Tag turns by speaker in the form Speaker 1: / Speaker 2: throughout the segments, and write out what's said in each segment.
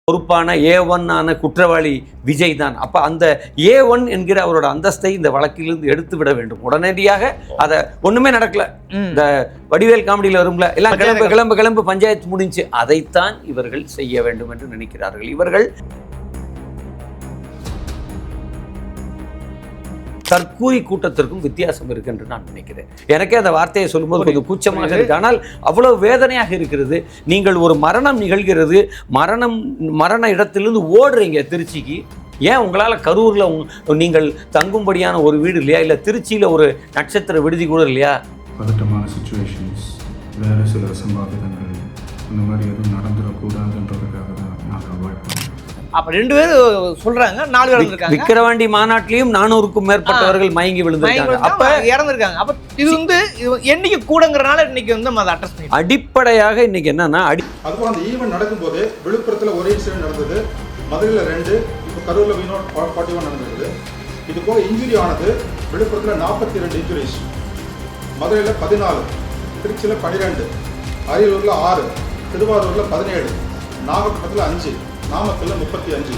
Speaker 1: பொறுப்பான A1 குற்றவாளி விஜய் தான். அப்ப அந்த A1 என்கிற அவரோட அந்தஸ்தை இந்த வழக்கிலிருந்து எடுத்து விட வேண்டும் உடனடியாக. அதை ஒண்ணுமே நடக்கல. இந்த வடிவேல் காமெடியில் வரும்ல, எல்லாம் கிளம்பு கிளம்பு கிளம்பு, பஞ்சாயத்து முடிஞ்சு, அதைத்தான் இவர்கள் செய்ய வேண்டும் என்று நினைக்கிறார்கள். இவர்கள் தற்கூரி கூட்டத்திற்கும் வித்தியாசம் இருக்கு என்று நான் நினைக்கிறேன். எனக்கே அந்த வார்த்தையை சொல்லும்போது கொஞ்சம் கூச்சமாக இருக்கு. ஆனால் அவ்வளவு வேதனையாக இருக்கிறது. நீங்கள் ஒரு மரணம் நிகழ்கிறது, மரண இடத்திலிருந்து ஓடுறீங்க திருச்சிக்கு. ஏன் உங்களால் கரூரில் நீங்கள் தங்கும்படியான ஒரு வீடு இல்லையா? இல்லை திருச்சியில் ஒரு நட்சத்திர விடுதி கூட இல்லையா?
Speaker 2: பதட்டமான சிச்சுவேஷன்ஸ், வேறு சில சம்பாவிதங்கள், இந்த மாதிரி எதுவும் நடந்துடக்கூடாதுன்றதுக்காக தான் நாங்கள் அவாய்ட் பண்ணுவோம்.
Speaker 3: அப்ப 2 பேர் சொல்றாங்க, 4 பேர் இருக்காங்க.
Speaker 1: விக்கிரவாண்டி மாநாட்டிலையும் 400க்கும் மேற்பட்டவர்கள் மயங்கி விழுந்திருக்காங்க. அப்ப
Speaker 3: இறந்திருக்காங்க. அப்ப இது எண்ணிக்கை கூடங்கிறனால இன்னைக்கு அதை அட்ரஸ் பண்ணி
Speaker 1: அடிப்படையாக இன்னைக்கு என்னன்னா
Speaker 4: அதுவும் அந்த ஈவெண்ட் நடக்கும்போது விழுப்புரத்தில் ஒரு இன்சிடென்ட் நடந்தது, மதுரையில் 2, இப்போ கரூரில் V0 41 நடந்தது. இது போக இன்ஜுரி ஆனது விழுப்புரத்தில் 42 இன்ஜுரிஸ், மதுரையில் 14, திருச்சியில் 12, அரியலூரில் 6, திருவாரூரில் 17, நாகப்பட்டினத்தில் 5, நாமக்கல்ல 35,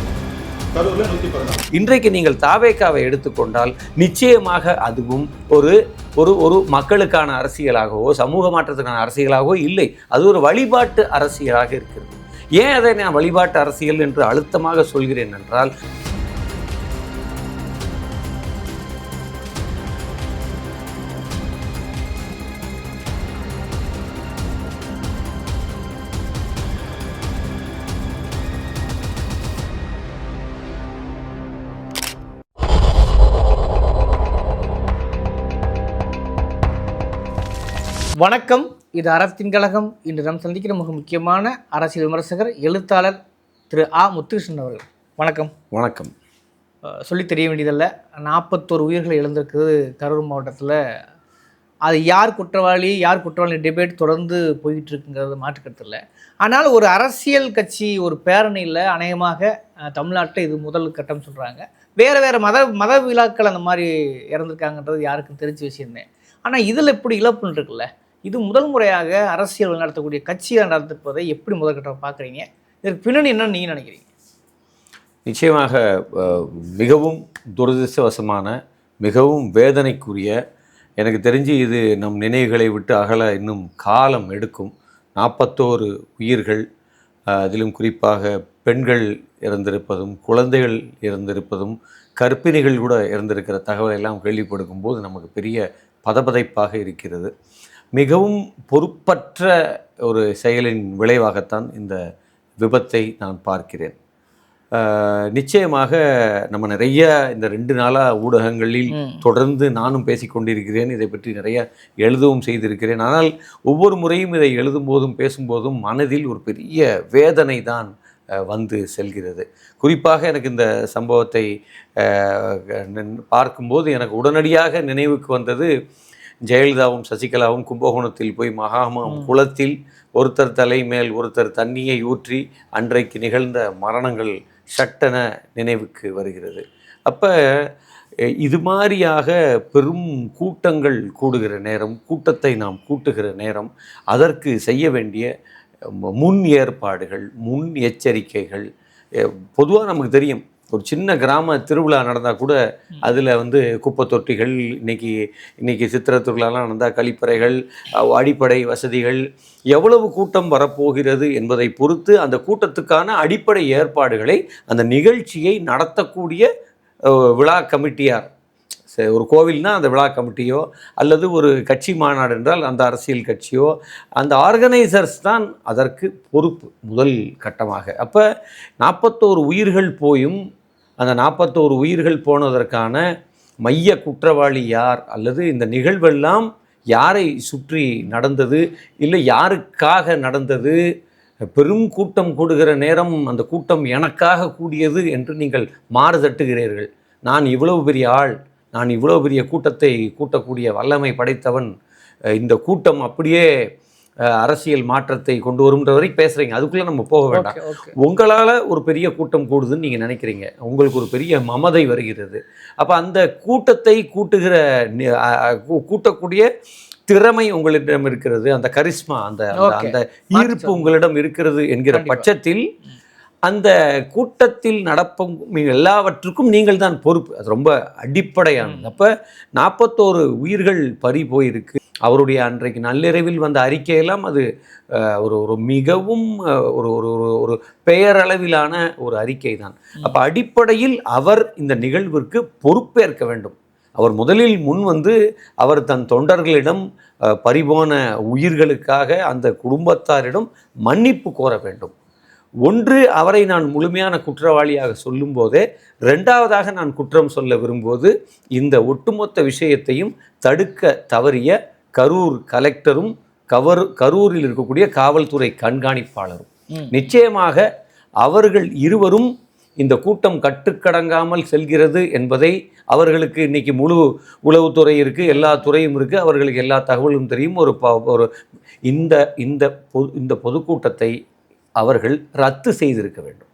Speaker 4: கரூர்ல 116.
Speaker 1: இன்றைக்கு நீங்கள் தாவேகாவை எடுத்துக்கொண்டால் நிச்சயமாக அதுவும் ஒரு ஒரு ஒரு மக்களுக்கான அரசியலாகவோ சமூக மாற்றத்துக்கான அரசியலாகவோ இல்லை. அது ஒரு வழிபாட்டு அரசியலாக இருக்கிறது. ஏன் அதை நான் வழிபாட்டு அரசியல் என்று அழுத்தமாக சொல்கிறேன் என்றால்,
Speaker 3: வணக்கம், இது அறத்தின் கழகம். இன்று நாம் சந்திக்கிற மிக முக்கியமான அரசியல் விமர்சகர், எழுத்தாளர் திரு ஆ. முத்துகிருஷ்ணன் அவர்கள். வணக்கம்.
Speaker 1: வணக்கம்.
Speaker 3: சொல்லி தெரிய வேண்டியதில்லை, 41 உயிர்களை இழந்திருக்குது கரூர் மாவட்டத்தில். அது யார் குற்றவாளி டிபேட் தொடர்ந்து போயிட்டு இருக்குங்கிறது மாற்றுக்கிறது இல்லை. ஆனால் ஒரு அரசியல் கட்சி ஒரு பேரணியில் அநேகமாக தமிழ்நாட்டில் இது முதல் கட்டம் சொல்கிறாங்க. வேறு மத விழாக்கள் அந்த மாதிரி இறந்துருக்காங்கன்றது யாருக்கும் தெரிஞ்ச விஷயம்தான். ஆனால் இதில் எப்படி இழப்புன்னு இருக்குல்ல, இது முதல் முறையாக அரசியல் நடத்தக்கூடிய கட்சியை நடத்திருப்பதை எப்படி முதற்கட்டம் பார்க்குறீங்க? இதற்கு பின்னணி என்னன்னு நீங்கள் நினைக்கிறீங்க?
Speaker 1: நிச்சயமாக மிகவும் துரதிர்ஷ்டவசமான, மிகவும் வேதனைக்குரிய, எனக்கு தெரிஞ்சு இது நம் நினைவுகளை விட்டு அகல இன்னும் காலம் எடுக்கும். 41 உயிர்கள், அதிலும் குறிப்பாக பெண்கள் இறந்திருப்பதும், குழந்தைகள் இறந்திருப்பதும், கர்ப்பிணிகள் கூட இறந்திருக்கிற தகவலை எல்லாம் கேள்விப்படுக்கும் போது நமக்கு பெரிய பதபதைப்பாக இருக்கிறது. மிகவும் பொறுப்பற்ற ஒரு செயலின் விளைவாகத்தான் இந்த விபத்தை நான் பார்க்கிறேன். நிச்சயமாக நம்ம நிறைய இந்த 2 நாளாக ஊடகங்களில் தொடர்ந்து நானும் பேசிக்கொண்டிருக்கிறேன். இதை பற்றி நிறைய எழுதவும் செய்திருக்கிறேன். ஆனால் ஒவ்வொரு முறையும் இதை எழுதும் போதும் பேசும்போதும் மனதில் ஒரு பெரிய வேதனை தான் வந்து செல்கிறது. குறிப்பாக எனக்கு இந்த சம்பவத்தை பார்க்கும்போது எனக்கு உடனடியாக நினைவுக்கு வந்தது, ஜெயலலிதாவும் சசிகலாவும் கும்பகோணத்தில் போய் மகாமகம் குளத்தில் ஒருத்தர் தலை மேல் ஒருத்தர் தண்ணியை ஊற்றி அன்றைக்கு நிகழ்ந்த மரணங்கள் சட்டென நினைவுக்கு வருகிறது. அப்போ இது மாதிரியாக பெரும் கூட்டங்கள் கூடுகிற நேரம், கூட்டத்தை நாம் கூட்டுகிற நேரம், அதற்கு செய்ய வேண்டிய முன் ஏற்பாடுகள், முன் எச்சரிக்கைகள், பொதுவாக நமக்கு தெரியும். ஒரு சின்ன கிராம திருவிழா நடந்தால் கூட அதில் குப்பை தொட்டிகள், இன்றைக்கி சித்திரை திருவிழாலாம் நடந்தால் கழிப்பறைகள், அடிப்படை வசதிகள், எவ்வளவு கூட்டம் வரப்போகிறது என்பதை பொறுத்து அந்த கூட்டத்துக்கான அடிப்படை ஏற்பாடுகளை அந்த நிகழ்ச்சியை நடத்தக்கூடிய விழா கமிட்டியார், ஒரு கோவில்னால் அந்த விழா கமிட்டியோ அல்லது ஒரு கட்சி மாநாடு என்றால் அந்த அரசியல் கட்சியோ, அந்த ஆர்கனைசர்ஸ் தான் அதற்கு பொறுப்பு முதல் கட்டமாக. அப்போ 41 உயிர்கள் போயும் அந்த 41 உயிர்கள் போனதற்கான மைய குற்றவாளி யார், அல்லது இந்த நிகழ்வெல்லாம் யாரை சுற்றி நடந்தது, இல்லை யாருக்காக நடந்தது, பெரும் கூட்டம் கூடுகிற நேரம் அந்த கூட்டம் எனக்காக கூடியது என்று நீங்கள் மாறுதட்டுகிறீர்கள். நான் இவ்வளவு பெரிய ஆள், நான் இவ்வளோ பெரிய கூட்டத்தை கூட்டக்கூடிய வல்லமை படைத்தவன், இந்த கூட்டம் அப்படியே அரசியல் மாற்றத்தை கொண்டு வரும்ன்ற வரைக்கும் பேசுகிறீங்க. அதுக்குள்ளே நம்ம போக வேண்டாம். உங்களால் ஒரு பெரிய கூட்டம் கூடுதுன்னு நீங்கள் நினைக்கிறீங்க, உங்களுக்கு ஒரு பெரிய மமதை வருகிறது. அப்போ அந்த கூட்டத்தை கூட்டக்கூடிய திறமை உங்களிடம் இருக்கிறது, அந்த கரிஸ்மா, அந்த ஈர்ப்பு உங்களிடம் இருக்கிறது என்கிற பட்சத்தில் அந்த கூட்டத்தில் நடப்பும் எல்லாவற்றுக்கும் நீங்கள் தான் பொறுப்பு. அது ரொம்ப அடிப்படையானது. அப்போ 41 உயிர்கள் பறி போயிருக்கு. அவருடைய அன்றைக்கு நள்ளிரவில் வந்த அறிக்கையெல்லாம் அது ஒரு மிகவும் ஒரு ஒரு ஒரு பெயரளவிலான ஒரு அறிக்கை தான். அப்போ அடிப்படையில் அவர் இந்த நிகழ்விற்கு பொறுப்பேற்க வேண்டும். அவர் முதலில் முன் வந்து அவர் தன் தொண்டர்களிடம் பறிபோன உயிர்களுக்காக அந்த குடும்பத்தாரிடம் மன்னிப்பு கோர வேண்டும். ஒன்று, அவரை நான் முழுமையான குற்றவாளியாக சொல்லும் போதே, ரெண்டாவதாக நான் குற்றம் சொல்ல விரும்புவது இந்த ஒட்டுமொத்த விஷயத்தையும் தடுக்க தவறிய கரூர் கலெக்டரும் கரூரில் இருக்கக்கூடிய காவல்துறை கண்காணிப்பாளரும். நிச்சயமாக அவர்கள் இருவரும் இந்த கூட்டம் கட்டுக்கடங்காமல் செல்கிறது என்பதை அவர்களுக்கு இன்னைக்கு முழு உளவுத்துறை இருக்குது, எல்லா துறையும் இருக்குது, அவர்களுக்கு எல்லா தகவலும் தெரியும். ஒரு இந்த பொதுக்கூட்டத்தை அவர்கள் ரத்து செய்திருக்க வேண்டும்.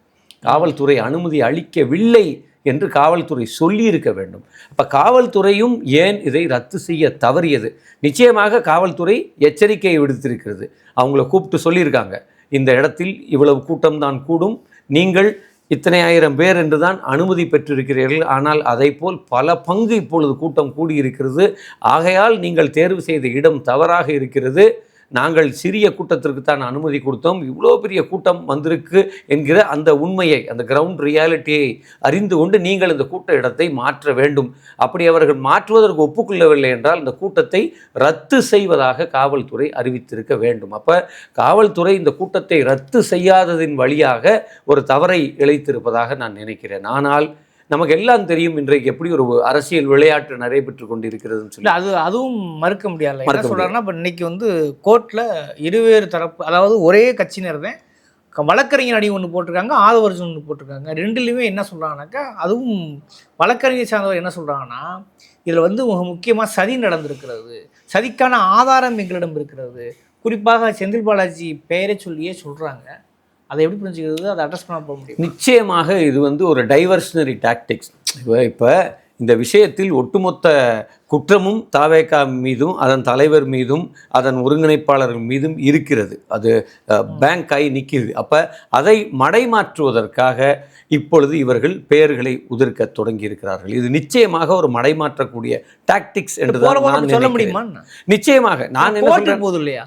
Speaker 1: காவல்துறை அனுமதி அளிக்கவில்லை என்று காவல்துறை சொல்லியிருக்க வேண்டும். அப்போ காவல்துறையும் ஏன் இதை ரத்து செய்ய தவறியது? நிச்சயமாக காவல்துறை எச்சரிக்கையை விடுத்திருக்கிறது. அவங்கள கூப்பிட்டு சொல்லியிருக்காங்க, இந்த இடத்தில் இவ்வளவு கூட்டம் தான் கூடும், நீங்கள் இத்தனை ஆயிரம் பேர் என்று தான் அனுமதி பெற்றிருக்கிறீர்கள், ஆனால் அதை போல் பல பங்கு இப்பொழுது கூட்டம் கூடியிருக்கிறது, ஆகையால் நீங்கள் தேர்வு செய்த இடம் தவறாக இருக்கிறது, நாங்கள் சிறிய கூட்டத்திற்கு தான் அனுமதி கொடுத்தோம், இவ்வளோ பெரிய கூட்டம் வந்திருக்கு என்கிற அந்த உண்மையை, அந்த கிரவுண்ட் ரியாலிட்டியை அறிந்து கொண்டு நீங்கள் இந்த கூட்ட இடத்தை மாற்ற வேண்டும். அப்படி அவர்கள் மாற்றுவதற்கு ஒப்புக்கொள்ளவில்லை என்றால் இந்த கூட்டத்தை ரத்து செய்வதாக காவல்துறை அறிவித்திருக்க வேண்டும். அப்போ காவல்துறை இந்த கூட்டத்தை ரத்து செய்யாததின் வழியாக ஒரு தவறை இழைத்திருப்பதாக நான் நினைக்கிறேன். ஆனால் நமக்கு எல்லாம் தெரியும் இன்றைக்கு எப்படி ஒரு அரசியல் விளையாட்டு நடைபெற்று கொண்டிருக்கிறதுன்னு சொல்லி.
Speaker 3: அதுவும் மறுக்க முடியாது. என்ன சொல்றாருன்னா, இப்போ இன்னைக்கு வந்து கோர்ட்டில் இருவேறு தரப்பு, அதாவது ஒரே கட்சியினர் தான் வழக்கறிஞர் அணி ஒன்று போட்டிருக்காங்க, ஆதவர்ஜன் ஒன்று போட்டிருக்காங்க. ரெண்டுலேயுமே என்ன சொல்கிறாங்கனாக்கா, அதுவும் வழக்கறிஞர் சார்ந்தவர் என்ன சொல்கிறாங்கன்னா, இதில் வந்து முக்கியமாக சதி நடந்திருக்கிறது, சதிக்கான ஆதாரம் எங்களிடம் இருக்கிறது, குறிப்பாக செந்தில் பாலாஜி பெயரை சொல்லியே சொல்கிறாங்க. அதை எப்படி புரிஞ்சுக்கிறது, அதை அட்ரஸ் பண்ண போக முடியும்?
Speaker 1: நிச்சயமாக இது வந்து ஒரு டைவர்ஷனரி டாக்டிக்ஸ். இப்போ இந்த விஷயத்தில் ஒட்டுமொத்த குற்றமும் தாவேகா மீதும் அதன் தலைவர் மீதும் அதன் ஒருங்கிணைப்பாளர்கள் மீதும் இருக்கிறது. அது பேங்க் ஆகி நிற்கிது. அப்போ அதை மடைமாற்றுவதற்காக இப்பொழுது இவர்கள் பெயர்களை உதிர்க்க தொடங்கி இருக்கிறார்கள். இது நிச்சயமாக ஒரு மடைமாற்றக்கூடிய டாக்டிக்ஸ் என்று தான் சொல்ல முடியுமா? நிச்சயமாக நான் என்ன சொல்றேன் போது இல்லையா,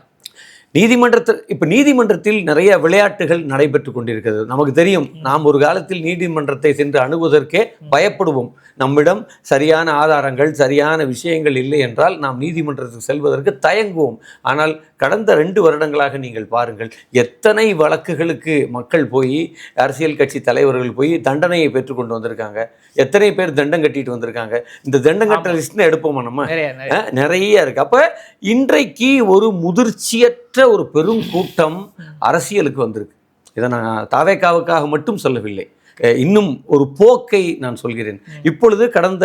Speaker 1: நீதிமன்றத்தில் நிறைய விளையாட்டுகள் நடைபெற்று கொண்டிருக்கிறது. நமக்கு தெரியும், நாம் ஒரு காலத்தில் நீதிமன்றத்தை சென்று அணுகுவதற்கே பயப்படுவோம். நம்மிடம் சரியான ஆதாரங்கள் சரியான விஷயங்கள் இல்லை என்றால் நாம் நீதிமன்றத்துக்கு செல்வதற்கு தயங்குவோம். ஆனால் கடந்த 2 வருடங்களாக நீங்கள் பாருங்கள், எத்தனை வழக்குகளுக்கு மக்கள் போய், அரசியல் கட்சி தலைவர்கள் போய் தண்டனையை பெற்றுக்கொண்டு வந்திருக்காங்க, எத்தனை பேர் தண்டம் கட்டிட்டு வந்திருக்காங்க. இந்த தண்டம் கட்ட லிஸ்ட்னு எடுப்போமா நம்ம? நிறைய இருக்கு. அப்போ இன்றைக்கு ஒரு முதிர்ச்சியற்ற ஒரு பெரும் கூட்டம் அரசியலுக்கு வந்திருக்கு. இதை நான் தாவேகாவுக்காக மட்டும் சொல்லவில்லை, இன்னும் ஒரு போக்கை நான் சொல்கிறேன். இப்பொழுது கடந்த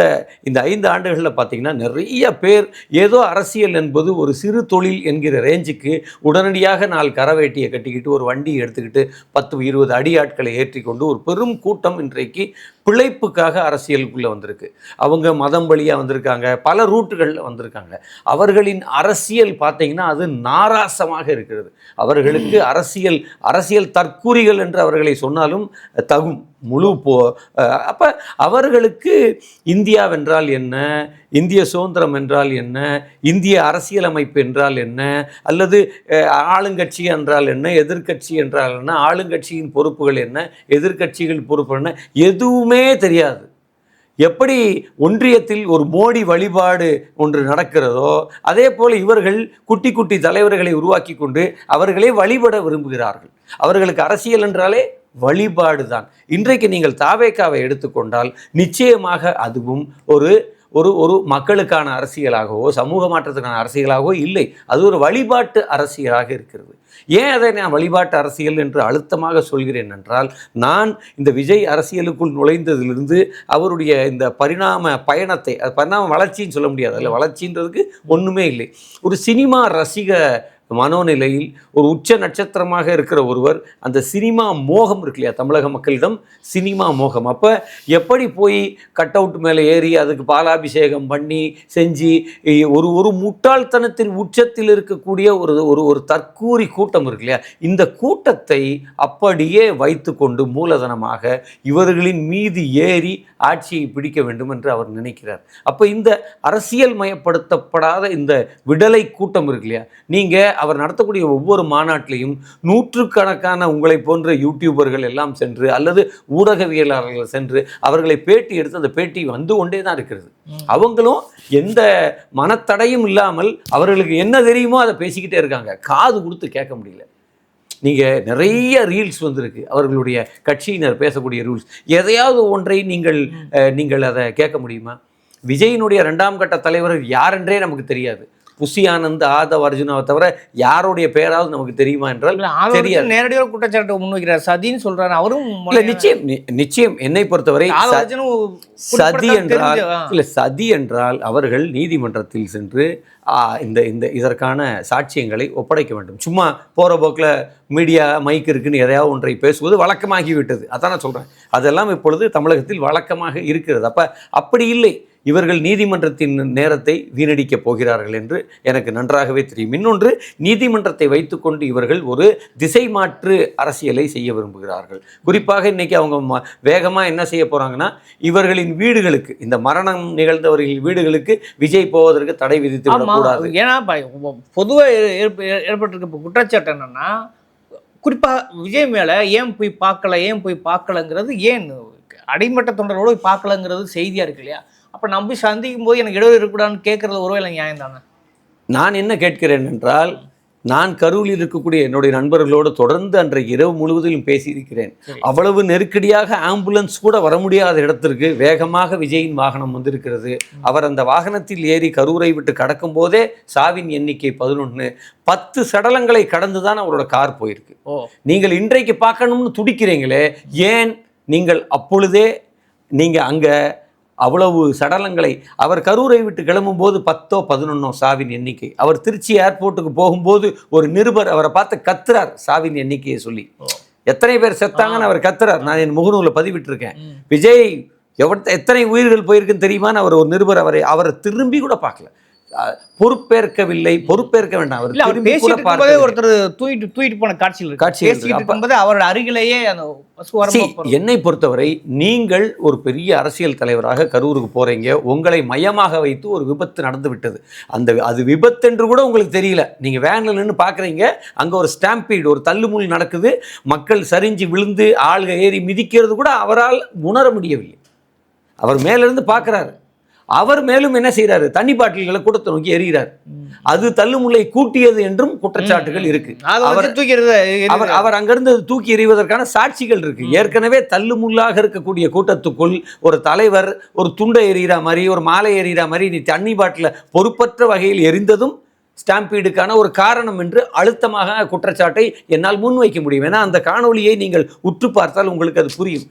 Speaker 1: இந்த 5 ஆண்டுகளில் பார்த்தீங்கன்னா நிறைய பேர் ஏதோ அரசியல் என்பது ஒரு சிறு தொழில் என்கிற ரேஞ்சுக்கு உடனடியாக 4 கரவேட்டியை கட்டிக்கிட்டு ஒரு வண்டியை எடுத்துக்கிட்டு 10-20 அடியாட்களை ஏற்றி கொண்டு ஒரு பெரும் கூட்டம் இன்றைக்கு பிழைப்புக்காக அரசியலுக்குள்ளே வந்திருக்கு. அவங்க மதம் வழியாக வந்திருக்காங்க, பல ரூட்டுகளில் வந்திருக்காங்க. அவர்களின் அரசியல் பார்த்தீங்கன்னா அது நாராசமாக இருக்கிறது. அவர்களுக்கு அரசியல் தற்கூறிகள் என்று அவர்களை சொன்னாலும் தகும். அப்போ அவர்களுக்கு இந்தியாவென்றால் என்ன, இந்திய சுதந்திரம் என்றால் என்ன, இந்திய அரசியலமைப்பு என்றால் என்ன, அல்லது ஆளுங்கட்சி என்றால் என்ன, எதிர்கட்சி என்றால் என்ன, ஆளுங்கட்சியின் பொறுப்புகள் என்ன, எதிர்கட்சிகள் பொறுப்பு என்ன, எதுவுமே தெரியாது. எப்படி ஒன்றியத்தில் ஒரு மோடி வழிபாடு ஒன்று நடக்கிறதோ அதே போல் இவர்கள் குட்டி குட்டி தலைவர்களை உருவாக்கி கொண்டு அவர்களே வழிபட விரும்புகிறார்கள். அவர்களுக்கு அரசியல் என்றாலே வழிபாடு தான். இன்றைக்கு நீங்கள் தாவேகாவை எடுத்துக்கொண்டால் நிச்சயமாக அதுவும் ஒரு ஒரு மக்களுக்கான அரசியலாகவோ சமூக மாற்றத்துக்கான அரசியலாகவோ இல்லை, அது ஒரு வழிபாட்டு அரசியலாக இருக்கிறது. ஏன் அதை நான் வழிபாட்டு அரசியல் என்று அழுத்தமாக சொல்கிறேன் என்றால், நான் இந்த விஜய் அரசியலுக்குள் நுழைந்ததிலிருந்து அவருடைய இந்த பரிணாம பயணத்தை, அது பரிணாம வளர்ச்சின்னு சொல்ல முடியாது, அதில் வளர்ச்சின்றதுக்கு ஒன்றுமே இல்லை. ஒரு சினிமா ரசிக மனோநிலையில் ஒரு உச்ச நட்சத்திரமாக இருக்கிற ஒருவர் அந்த சினிமா மோகம் இருக்கு இல்லையா, தமிழக மக்களிடம் சினிமா மோகம். அப்போ எப்படி போய் கட் அவுட் மேலே ஏறி அதுக்கு பாலாபிஷேகம் பண்ணி செஞ்சு ஒரு ஒரு முட்டாள்தனத்தின் உச்சத்தில் இருக்கக்கூடிய ஒரு ஒரு ஒரு தற்கூரி கூட்டம் இருக்கு இல்லையா, இந்த கூட்டத்தை அப்படியே வைத்து கொண்டு மூலதனமாக இவர்களின் மீது ஏறி ஆட்சியை பிடிக்க வேண்டும் என்று அவர் நினைக்கிறார். அப்போ இந்த அரசியல் மயப்படுத்தப்படாத இந்த விடலை கூட்டம் இருக்கு இல்லையா, நீங்கள் அவர் நடத்தக்கூடிய ஒவ்வொரு மாநாட்டிலையும் நூற்றுக்கணக்கான உங்களை போன்ற யூடியூபர்கள் எல்லாம் சென்று அல்லது ஊடகவியலாளர்கள் சென்று அவர்களை பேட்டி எடுத்து அந்த பேட்டி வந்து கொண்டே தான் இருக்கிறது. அவங்களும் எந்த மனத்தடையும் இல்லாமல் அவர்களுக்கு என்ன தெரியுமோ அதை பேசிக்கிட்டே இருக்காங்க, காது கொடுத்து கேட்க முடியல. நீங்கள் நிறைய ரீல்ஸ் வந்திருக்கு, அவர்களுடைய கட்சியினர் பேசக்கூடிய ரூல்ஸ், எதையாவது ஒன்றை நீங்கள் அதை கேட்க முடியுமா? விஜயினுடைய 2ஆம் கட்ட தலைவர் யாரென்றே நமக்கு தெரியாது. புஷி ஆனந்த், ஆதவ் அர்ஜுனாவை தவிர யாருடைய பேராவது நமக்கு தெரியுமா என்றால் தெரியாது.
Speaker 3: நேரடியாக குற்றச்சாட்டு முன்வைக்கிறார், சதின்னு சொல்றாரு அவரும்.
Speaker 1: நிச்சயம் என்னை பொறுத்தவரை சதி என்றால் சதி என்றால் அவர்கள் நீதிமன்றத்தில் சென்று இதற்கான சாட்சியங்களை ஒப்படைக்க வேண்டும். சும்மா போகிற போக்கில் மீடியா மைக் இருக்குன்னு எதையாவது ஒன்றை பேசுவது வழக்கமாகிவிட்டது. அதான் நான் சொல்கிறேன், அதெல்லாம் இப்பொழுது தமிழகத்தில் வழக்கமாக இருக்கிறது. அப்படி இல்லை, இவர்கள் நீதிமன்றத்தின் நேரத்தை வீணடிக்கப் போகிறார்கள் என்று எனக்கு நன்றாகவே தெரியும். இன்னொன்று, நீதிமன்றத்தை வைத்துக்கொண்டு இவர்கள் ஒரு திசை மாற்று அரசியலை செய்ய விரும்புகிறார்கள். குறிப்பாக இன்றைக்கி அவங்க வேகமாக என்ன செய்ய போகிறாங்கன்னா, இவர்களின் வீடுகளுக்கு, இந்த மரணம் நிகழ்ந்தவர்களின் வீடுகளுக்கு விஜய் போவதற்கு தடை விதித்து விடக்கூடாது.
Speaker 3: ஏன்னா பொதுவாக ஏற்பட்டிருக்க குற்றச்சாட்டு என்னன்னா, குறிப்பாக விஜய் மேலே ஏன் போய் பார்க்கலங்கிறது, ஏன் அடிமட்ட தொண்டரோடு போய் பார்க்கலங்கிறது செய்தியாக இருக்கு இல்லையா? அப்போ நம்ம போய் சந்திக்கும் போது எனக்கு இடைவெளி இருக்கக்கூடாதுன்னு கேட்குறது ஒருவேளை நியாயம் தானே?
Speaker 1: நான் என்ன கேட்கிறேன் என்றால், நான் கரூரில் இருக்கக்கூடிய என்னுடைய நண்பர்களோடு தொடர்ந்து அன்றைக்கு இரவு முழுவதிலும் பேசியிருக்கிறேன். அவ்வளவு நெருக்கடியாக ஆம்புலன்ஸ் கூட வர முடியாத இடத்திற்கு வேகமாக விஜயின் வாகனம் வந்திருக்கிறது. அவர் அந்த வாகனத்தில் ஏறி கரூரை விட்டு கடக்கும் போதே சாவின் எண்ணிக்கை 11, 10 சடலங்களை கடந்து தான் அவரோட கார் போயிருக்கு. நீங்கள் இன்றைக்கு பார்க்கணும்னு துடிக்கிறீங்களே, ஏன் நீங்கள் அப்பொழுதே நீங்கள் அங்கே அவ்வளவு சடலங்களை, அவர் கரூரை விட்டு கிளம்பும் போது 10ஓ 11ஓ சாவின் எண்ணிக்கை. அவர் திருச்சி ஏர்போர்ட்டுக்கு போகும்போது ஒரு நிருபர் அவரை பார்த்து கத்துறார் சாவின் எண்ணிக்கையை சொல்லி. எத்தனை பேர் செத்தாங்கன்னு அவர் கத்துறார். நான் என் முகநூலில் பதிவிட்டிருக்கேன். விஜய் எத்தனை உயிர்கள் போயிருக்குன்னு தெரியுமான்னு அவர் ஒரு நிருபர் அவரை திரும்பி கூட பார்க்கல, பொறுப்பேற்க வேண்டாம்.
Speaker 3: ஒருத்தர் தூக்கிட்டு போன காட்சியில் அவரோட அருகிலேயே
Speaker 1: என்னை பொறுத்தவரை, நீங்கள் ஒரு பெரிய அரசியல் தலைவராக கரூருக்கு போறீங்க, உங்களை மையமாக வைத்து ஒரு விபத்து நடந்து விட்டது. அது விபத்து என்று கூட உங்களுக்கு தெரியல. நீங்க வேன்ல நின்று பாக்குறீங்க, அங்க ஒரு ஸ்டாம்பீடு, ஒரு தள்ளுமுள் நடக்குது, மக்கள் சரிஞ்சு விழுந்து ஆள்கள் ஏறி மிதிக்கிறது கூட அவரால் உணர முடியவில்லை. அவர் மேலிருந்து பார்க்கிறாரு. அவர் மேலும் என்ன செய்யறாரு, தண்ணி பாட்டில்களை கூட்டத்தை நோக்கி எறிகிறார். அது தள்ளுமுல்லை கூட்டியது என்றும் குற்றச்சாட்டுகள் இருக்கு. அவர் அங்கிருந்து தூக்கி எறிவதற்கான சாட்சிகள் இருக்கு. ஏற்கனவே தள்ளுமுள்ளாக இருக்கக்கூடிய கூட்டத்துக்குள் ஒரு தலைவர் ஒரு துண்டை எறிகிற மாதிரி, ஒரு மாலை எறிகிற மாதிரி நீ தண்ணி பாட்டில பொறுப்பற்ற வகையில் எரிந்ததும் ஸ்டாம்பீடுக்கான ஒரு காரணம் என்று அழுத்தமாக குற்றச்சாட்டை என்னால் முன்வைக்க முடியும். ஏன்னா அந்த காணொலியை நீங்கள் உற்று பார்த்தால் உங்களுக்கு அது புரியும்.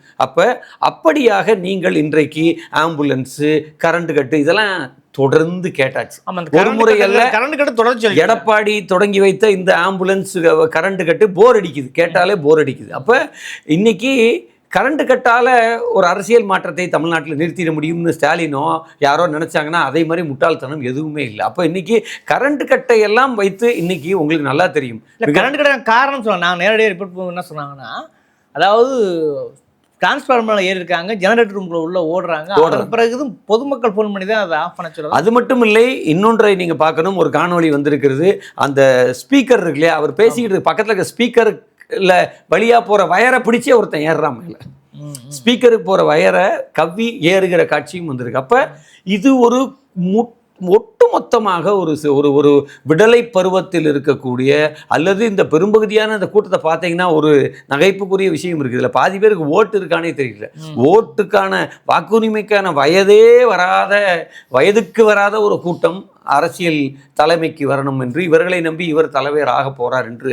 Speaker 1: அப்படியாக நீங்கள் இன்றைக்கு ஆம்புலன்ஸு, கரண்ட் கட்டு இதெல்லாம் தொடர்ந்து கேட்டாச்சு. ஒரு முறை அல்ல, எடப்பாடி தொடங்கி வைத்த இந்த ஆம்புலன்ஸ், கரண்ட் கட்டு போர் அடிக்குது, கேட்டாலே போர் அடிக்குது. அப்போ இன்னைக்கு கரண்ட் கட்டால் ஒரு அரசியல் மாற்றத்தை தமிழ்நாட்டில் நிறுத்திட முடியும்னு ஸ்டாலினோ யாரோ நினச்சாங்கன்னா அதே மாதிரி முட்டாள்தனம் எதுவுமே இல்லை. அப்போ இன்றைக்கி கரண்ட் கட்டை எல்லாம் வைத்து இன்றைக்கி உங்களுக்கு நல்லா தெரியும்
Speaker 3: கரண்ட் கட்ட காரணம் சொல்ல. நான் நேரடியாக ரிப்போர்ட் என்ன சொன்னாங்கன்னா, அதாவது டிரான்ஸ்ஃபார்மரில் ஏறி இருக்காங்க, ஜெனரேட்டர் ரூம்குள்ள உள்ள ஓடுறாங்க, பிறகு பொதுமக்கள் ஃபோன் பண்ணி தான் அதை ஆஃப் பண்ண சொல்லுவாங்க.
Speaker 1: அது மட்டும் இல்லை, இன்னொன்றை நீங்கள் பார்க்கணும், ஒரு காணொலி வந்திருக்கிறது. அந்த ஸ்பீக்கர் இருக்கு இல்லையா, அவர் பேசிக்கிட்டு பக்கத்தில் இருக்க ஸ்பீக்கர் இல்லை வழியாக போகிற வயரை பிடிச்சே ஒருத்தன் ஏறுறான் மேலே. ஸ்பீக்கருக்கு போகிற வயரை கவ்வி ஏறுகிற காட்சியும் வந்திருக்கு. அப்போ இது ஒரு ஒட்டுமொத்தமாக ஒரு விடலை பருவத்தில் இருக்கக்கூடிய, அல்லது இந்த பெரும்பகுதியான இந்த கூட்டத்தை பார்த்தீங்கன்னா ஒரு நகைப்புக்குரிய விஷயம் இருக்குது. இதில் பாதி பேருக்கு ஓட்டு இருக்கானே தெரியல. ஓட்டுக்கான வாக்குரிமைக்கான வயதுக்கு வராத ஒரு கூட்டம் அரசியல் தலைமைக்கு வரணும் என்று இவர்களை நம்பி இவர் தலைவர் ஆக போகிறார் என்று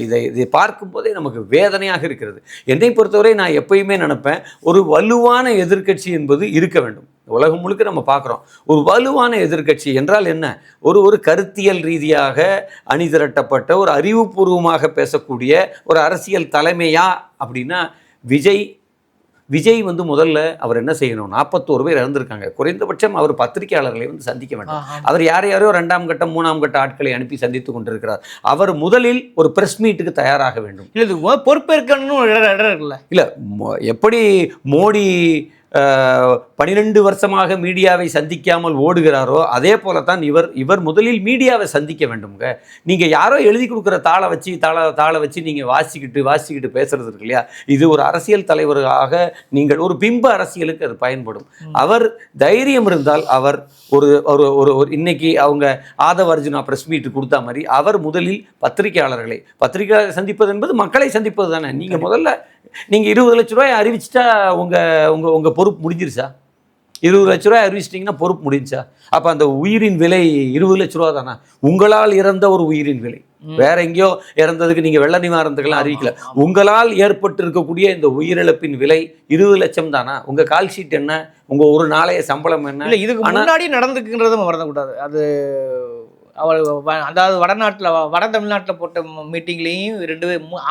Speaker 1: இதை பார்க்கும்போதே நமக்கு வேதனையாக இருக்கிறது. என்னை பொறுத்தவரை நான் எப்பயுமே நினைப்பேன், ஒரு வலுவான எதிர்க்கட்சி என்பது இருக்க வேண்டும். உலகம் முழுக்க நம்ம பார்க்குறோம். ஒரு வலுவான எதிர்க்கட்சி என்றால் என்ன? ஒரு கருத்தியல் ரீதியாக அணிதிரட்டப்பட்ட ஒரு அறிவுபூர்வமாக பேசக்கூடிய ஒரு அரசியல் தலைமையா அப்படின்னா விஜய் வந்து முதல்ல அவர் என்ன செய்யணும்? 41 பேர் இறந்திருக்காங்க. குறைந்தபட்சம் அவர் பத்திரிகையாளர்களை வந்து சந்திக்க வேண்டும். அவர் யாரையாரோ 2ஆம் கட்டம் 3ஆம் கட்ட ஆட்களை அனுப்பி சந்தித்து கொண்டிருக்கிறார். அவர் முதலில் ஒரு பிரஸ் மீட்டுக்கு தயாராக வேண்டும்.
Speaker 3: இல்லை, பொறுப்பேற்கணும் இடம் இருக்குல்ல.
Speaker 1: இல்லை, எப்படி மோடி 12 வருஷமாக மீடியாவை சந்திக்காமல் ஓடுகிறாரோ அதே போலத்தான் இவர் முதலில் மீடியாவை சந்திக்க வேண்டும்ங்க. நீங்கள் யாரோ எழுதி கொடுக்குற தாளை வச்சு நீங்கள் வாசிக்கிட்டு பேசுறது இருக்கு இல்லையா? இது ஒரு அரசியல் தலைவராக நீங்கள் ஒரு பிம்ப அரசியலுக்கு அது பயன்படும். அவர் தைரியம் இருந்தால் அவர் ஒரு இன்னைக்கு அவங்க ஆதவ அர்ஜுனா பிரஸ் மீட் கொடுத்தா மாதிரி அவர் முதலில் பத்திரிகையாளர்களை சந்திப்பது என்பது மக்களை சந்திப்பது தானே. நீங்கள் முதல்ல 20 லட்ச ரூபாய் அறிவிச்சிட்டா உங்க பொறுப்பு முடிஞ்சிருச்சா? 20 லட்ச ரூபாய் அறிவிச்சிட்டிங்கன்னா பொறுப்பு முடிஞ்சா? அப்போ அந்த உயிரின் விலை 20 லட்ச ரூபா தானே? உங்களால் இறந்த ஒரு உயிரின் விலை. வேற எங்கேயோ இறந்ததுக்கு நீங்கள் வெள்ள நிவாரணத்துக்கெல்லாம் அறிவிக்கல. உங்களால் ஏற்பட்டு இருக்கக்கூடிய இந்த உயிரிழப்பின் விலை 20 லட்சம் தானா? உங்க கால் ஷீட் என்ன? உங்க ஒரு நாளைய சம்பளம் என்ன?
Speaker 3: இல்லை, இதுக்கு முன்னாடி நடந்துக்குன்றதும் மறந்துக்கூடாது. அது அவர் அதாவது வட தமிழ்நாட்டில் போட்ட மீட்டிங்லேயும்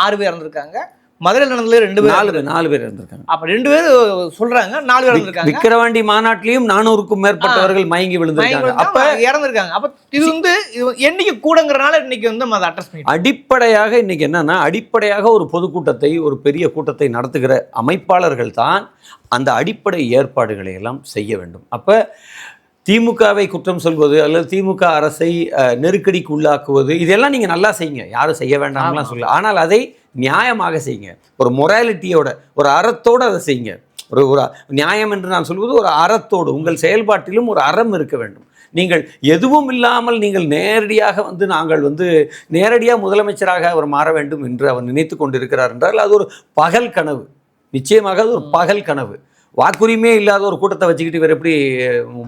Speaker 3: 6 பேர் இறந்துருக்காங்க. மதுரையில் நடந்ததுல 2 பேர்
Speaker 1: 4 பேர் இருந்திருக்காங்க.
Speaker 3: அப்ப 2 பேர் சொல்றாங்க, 4 பேர் இருந்திருக்காங்க.
Speaker 1: விக்கிரவாண்டி மாநாட்டிலையும் 400க்கும் மேற்பட்டவர்கள் மயங்கி விழுந்திருக்காங்க. அப்ப
Speaker 3: இறந்திருக்காங்க. அப்ப இது வந்து என்னைக்கு கூடங்கிறனால இன்னைக்கு வந்து அதை அட்ரஸ் பண்ணி
Speaker 1: அடிப்படையாக இன்னைக்கு என்னன்னா, அடிப்படையாக ஒரு பொதுக்கூட்டத்தை ஒரு பெரிய கூட்டத்தை நடத்துகிற அமைப்பாளர்கள் தான் அந்த அடிப்படை ஏற்பாடுகளை எல்லாம் செய்ய வேண்டும். அப்ப திமுகவை குற்றம் சொல்வது அல்லது திமுக அரசை நெருக்கடிக்கு உள்ளாக்குவது இதெல்லாம் நீங்கள் நல்லா செய்யுங்க, யாரும் செய்ய வேண்டாம்லாம் சொல்லல. ஆனால் அதை நியாயமாக செய்யுங்க, ஒரு மொராலிட்டியோட, ஒரு அறத்தோடு அதை செய்யுங்க. ஒரு நியாயம் என்று நான் சொல்வது ஒரு அறத்தோடு, உங்கள் செயல்பாட்டிலும் ஒரு அறம் இருக்க வேண்டும். நீங்கள் எதுவும் இல்லாமல் நீங்கள் நேரடியாக வந்து நாங்கள் வந்து நேரடியாக முதலமைச்சராக அவர் மாற வேண்டும் என்று அவர் நினைத்து கொண்டிருக்கிறார் என்றால் அது ஒரு பகல் கனவு. நிச்சயமாக அது ஒரு பகல் கனவு. வாக்குரிமையே இல்லாத ஒரு கூட்டத்தை வச்சுக்கிட்டு இவர் எப்படி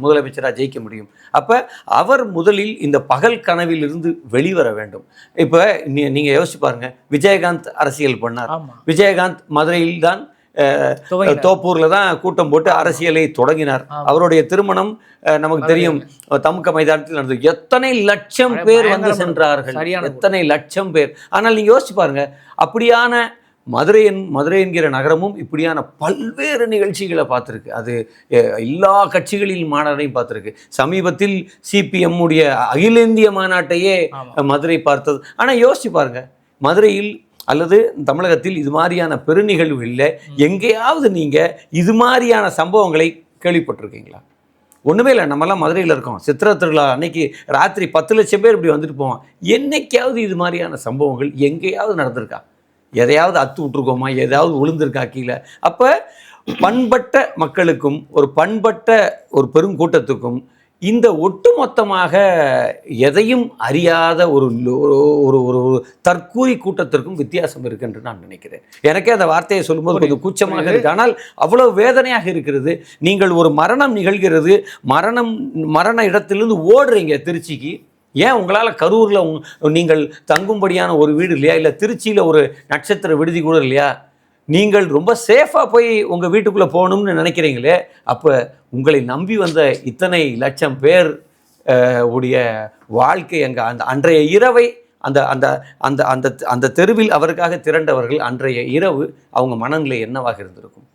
Speaker 1: முதலமைச்சராக ஜெயிக்க முடியும்? அப்போ அவர் முதலில் இந்த பகல் கனவிலிருந்து வெளிவர வேண்டும். இப்போ நீங்கள் யோசிச்சு பாருங்க, விஜயகாந்த் அரசியல் பண்ணார். விஜயகாந்த் மதுரையில் தான் தோப்பூரில் தான் கூட்டம் போட்டு அரசியலை தொடங்கினார். அவருடைய திருமணம் நமக்கு தெரியும், தமுக மைதானத்தில் நடந்தது. எத்தனை லட்சம் பேர் வந்து சென்றார்கள், எத்தனை லட்சம் பேர். ஆனால் நீங்கள் யோசிச்சு பாருங்க, அப்படியான மதுரை என்கிற நகரமும் இப்படியான பல்வேறு நிகழ்ச்சிகளை பார்த்துருக்கு. அது எல்லா கட்சிகளின் மாநாட்டையும் பார்த்துருக்கு. சமீபத்தில் சிபிஎம் உடைய அகில இந்திய மாநாட்டையே மதுரை பார்த்தது. ஆனால் யோசிச்சு பாருங்க, மதுரையில் அல்லது தமிழகத்தில் இது மாதிரியான பெருநிகழ்வு இல்லை. எங்கேயாவது நீங்கள் இது மாதிரியான சம்பவங்களை கேள்விப்பட்டிருக்கீங்களா? ஒன்றுமே இல்லை. நம்மலாம் மதுரையில் இருக்கோம், சித்திரை திருவிழா அன்னைக்கு ராத்திரி 10 லட்சம் பேர் இப்படி வந்துட்டு போவோம். என்னைக்காவது இது மாதிரியான சம்பவங்கள் எங்கேயாவது நடந்திருக்கா? எதையாவது அத்து விட்டுருக்கோமா? எதாவது விழுந்திருக்கா கீழே? அப்போ பண்பட்ட மக்களுக்கும் ஒரு பண்பட்ட ஒரு பெருங்கூட்டத்துக்கும் இந்த ஒட்டுமொத்தமாக எதையும் அறியாத ஒரு தற்கூரி கூட்டத்திற்கும் வித்தியாசம் இருக்கு என்று நான் நினைக்கிறேன். எனக்கே அந்த வார்த்தையை சொல்லும்போது கொஞ்சம் கூச்சமாக இருக்கு, ஆனால் அவ்வளவு வேதனையாக இருக்கிறது. நீங்கள் ஒரு மரணம் நிகழ்கிறது, மரண இடத்திலிருந்து ஓடுறீங்க திருச்சிக்கு. ஏன் உங்களால் கரூரில் நீங்கள் தங்கும்படியான ஒரு வீடு இல்லையா? இல்லை திருச்சியில் ஒரு நட்சத்திர விடுதி கூட இல்லையா? நீங்கள் ரொம்ப சேஃபாக போய் உங்கள் வீட்டுக்குள்ளே போகணும்னு நினைக்கிறீங்களே, அப்போ உங்களை நம்பி வந்த இத்தனை லட்சம் பேர் உடைய வாழ்க்கை அங்கே அந்த அன்றைய இரவை அந்த அந்த அந்த அந்த அந்த தெருவில் அவருக்காக திரண்டவர்கள் அன்றைய இரவு அவங்க மனநிலை என்னவாக இருந்திருக்கும்?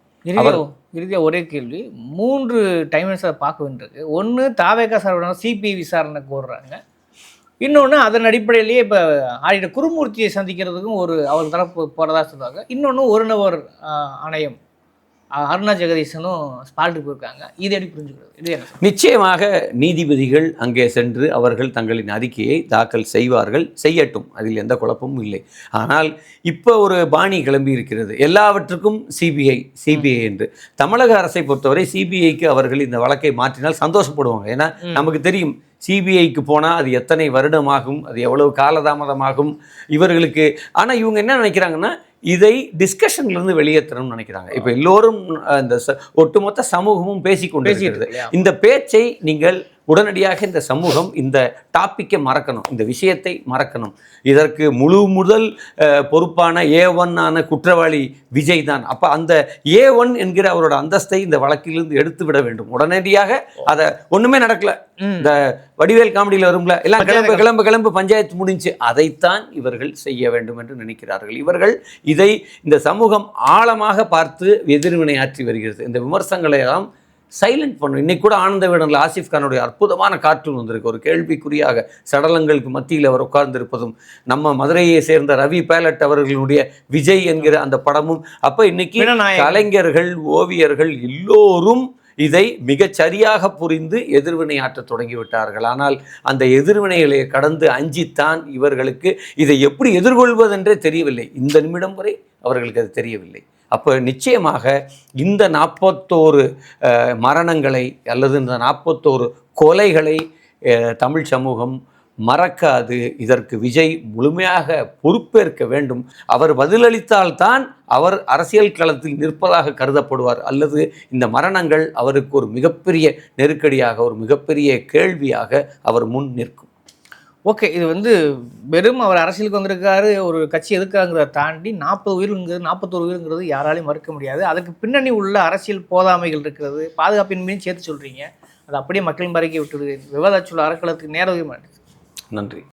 Speaker 3: இறுதியாக ஒரே கேள்வி, 3 டைம்ஸை பார்க்க வேண்டியிருக்கு. ஒன்று, தாவேகா சார்பான சிபிஐ விசாரணை கோர்றாங்க. இன்னொன்று, அதன் அடிப்படையிலேயே இப்போ ஆடிட்டர் குருமூர்த்தியை சந்திக்கிறதுக்கும் அவர் தரப்பு போகிறதா சொல்லுவாங்க. இன்னொன்று, ஒரு நபர் ஆணையம் அருணா ஜெகதீசனும் ஸ்பாட்டுக்கு போயிருக்காங்க. இது எப்படி புரிஞ்சுக்கிறது? இது என்ன?
Speaker 1: நிச்சயமாக நீதிபதிகள் அங்கே சென்று அவர்கள் தங்களின் அறிக்கையை தாக்கல் செய்வார்கள், செய்யட்டும், அதில் எந்த குழப்பமும் இல்லை. ஆனால் இப்போ ஒரு பாணி கிளம்பி இருக்கிறது, எல்லாவற்றுக்கும் சிபிஐ என்று. தமிழக அரசை பொறுத்தவரை சிபிஐக்கு அவர்கள் இந்த வழக்கை மாற்றினால் சந்தோஷப்படுவாங்க. ஏன்னா நமக்கு தெரியும் சிபிஐக்கு போனால் அது எத்தனை வருடமாகும், அது எவ்வளவு காலதாமதமாகும் இவர்களுக்கு. ஆனால் இவங்க என்ன நினைக்கிறாங்கன்னா, இதை டிஸ்கஷன்லேருந்து வெளியேற்றணும்னு நினைக்கிறாங்க. இப்போ எல்லோரும் இந்த ஒட்டுமொத்த சமூகமும் பேசிக்கொண்டிருக்கிறது. இந்த பேச்சை நீங்கள் உடனடியாக இந்த சமூகம் இந்த டாப்பிக்கை மறக்கணும், இந்த விஷயத்தை மறக்கணும். இதற்கு முழு முதல் பொறுப்பான A1 குற்றவாளி விஜய் தான். அப்போ அந்த A1 என்கிற அவரோட அந்தஸ்தை இந்த வழக்கிலிருந்து எடுத்து விட வேண்டும் உடனடியாக. அதை ஒன்றுமே நடக்கல, இந்த வடிவேல் காமெடியில் வரும்ல, எல்லாம் கிளம்பு கிளம்பு கிளம்பு பஞ்சாயத்து முடிஞ்சு, அதைத்தான் இவர்கள் செய்ய வேண்டும் என்று நினைக்கிறார்கள். இவர்கள் இதை இந்த சமூகம் ஆழமாக பார்த்து எதிர்வினை ஆற்றி வருகிறது. இந்த விமர்சனங்களை எல்லாம் சைலண்ட் பண்ணும். இன்னைக்கு கூட ஆனந்த விகடனில் ஆசிஃப் கானுடைய அற்புதமான கார்ட்டூன் வந்திருக்கு. ஒரு கேள்விக்குறியாக சடலங்களுக்கு மத்தியில் அவர் உட்கார்ந்திருப்பதும், நம்ம மதுரையை சேர்ந்த ரவி பேலட் அவர்களுடைய விஜய் என்கிற அந்த படமும். அப்போ இன்னைக்கு கலைஞர்கள், ஓவியர்கள் எல்லோரும் இதை மிகச்சரியாக புரிந்து எதிர்வினை ஆற்ற தொடங்கிவிட்டார்கள். ஆனால் அந்த எதிர்வினைகளை கடந்து அஞ்சித்தான் இவர்களுக்கு இதை எப்படி எதிர்கொள்வதென்றே தெரியவில்லை. இந்த நிமிடம் வரை அவர்களுக்கு அது தெரியவில்லை. அப்போ நிச்சயமாக இந்த 41 மரணங்களை அல்லது இந்த 41 கொலைகளை தமிழ் சமூகம் மறக்காது. இதற்கு விஜய் முழுமையாக பொறுப்பேற்க வேண்டும். அவர் பதிலளித்தால்தான் அவர் அரசியல் களத்தில் நிற்பதாக கருதப்படுவார். அல்லது இந்த மரணங்கள் அவருக்கு ஒரு மிகப்பெரிய நெருக்கடியாக, ஒரு மிகப்பெரிய கேள்வியாக அவர் முன் நிற்கும்.
Speaker 3: ஓகே, இது வெறும் அவர் அரசியலுக்கு வந்திருக்காரு, ஒரு கட்சி எதுக்காங்கிறத தாண்டி 41 உயிர்ங்கிறது யாராலையும் மறுக்க முடியாது. அதுக்கு பின்னணி உள்ள அரசியல் போதாமைகள் இருக்கிறது, பாதுகாப்பின்மையும் சேர்த்து சொல்கிறீங்க. அது அப்படியே மக்களின் மறைக்க விட்டுருது. விவாதச்சொல் அறக்களத்துக்கு நேரம்.
Speaker 1: நன்றி.